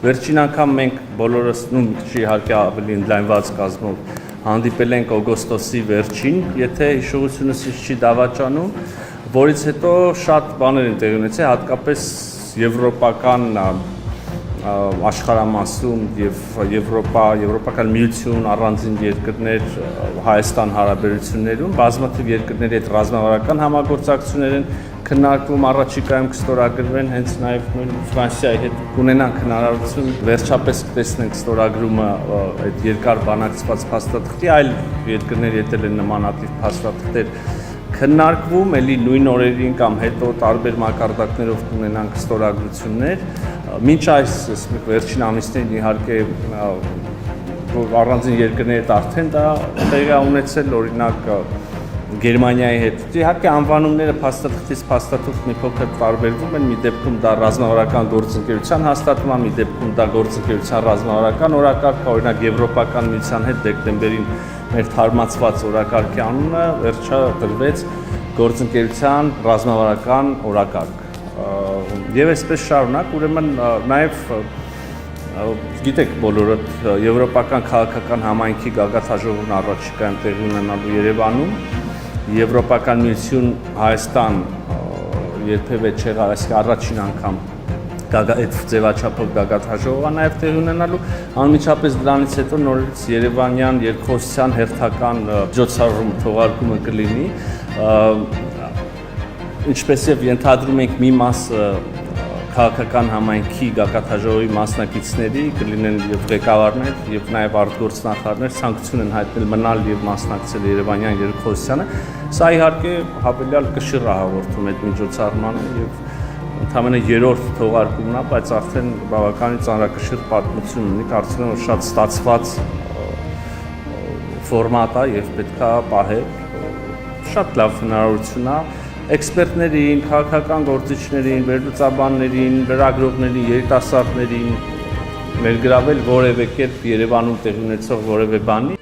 Վերջին անգամ մենք բոլորս իհարկե ավելի ընդլայնված կազմով հանդիպել ենք օգոստոսի վերջին, եթե հիշողությունս չի դավաճանում, որից հետո շատ բաներ են տեղի ունեցել, հատկապես եվրոպական աշխարհամասում եւ եվրոպական միություն առանձին երկրներ Հայաստան հարաբերություններում բազմաթիվ երկրների հետ ռազմավարական համագործակցություններ են քննարկվում, առաջիկայում կստորագրվեն, հենց նաեւ նույն Ֆրանսիայի հետ կունենանք հնարավորություն վերջապես կտեսնենք ստորագրումը այդ երկար բանակցված փաստաթղթի, այլ երկրների հետ էլ են նմանատիպ փաստաթղթեր քննարկվում, էլի նույն օրերին կամ հետո տարբեր մակարդակներով կունենանք ստորագրություններ։ Մինչ այս վերջին ամիսներին իհարկե առանձին երկրների հետ արդեն դա տեղի ունեցել, օրինակ Գերմանիայի հետ։ Իհարկե անվանումները փաստաթղթից փաստաթուղթ մի փոքր տարբերվում են, մի դեպքում դա ռազմավարական գործընկերության հաստատվում է, մի դեպքում դա գործընկերության ռազմավարական օրակարգ, օրինակ Եվրոպական միության հետ դեկտեմբերին մեր թարմացված օրակարգի անունը վերջադրվեց գործընկերության ռազմավարական օրակարգ։ Եվ այսպես շարունակ, ուրեմն նաև գիտեք բոլորդ եվրոպական քաղաքական համայնքի գագաթաժողովն առաջիկայում տեղի ունենալու Երևանում, Եվրոպական միություն Հայաստան երբևէ չեղավ, այսինքն առաջին անգամ այդ ձևաչափով գագաթաժողովը նաև տեղի ունենալու, անմիջապես դրանից հետո նորից Երևանյան երկխոսության հերթական միջոցառում թողարկումը կլինի, ինչպես եւ ենթադրում ենք մի մասը քաղաքական համայնքի գագաթաժողովի մասնակիցների կլինեն եւ ղեկավարներ եւ նաեւ արտգործնախարարներ ցանկություն են հայտնել մնալ եւ մասնակցել Երևանյան երկխոսությանը, սա իհարկե հավելյալ կշիռ է հաղորդում այդ միջոցառմանը եւ ընդամենը երրորդ թողարկումն է, բայց արդեն բավականին ծանրակշիռ պատմություն ունի, կարծում եմ որ շատ ստացված ֆորմատ է եւ պետքա պահել, շատ լավ հնարավորություն է էքսպերտներին, քաղաքական գործիչներին, վերլուծաբաններին, լրագրողներին, երիտասարդներին ներգրավել որևէ կերպ Երևանում տեղի ունեցող որևէ բանի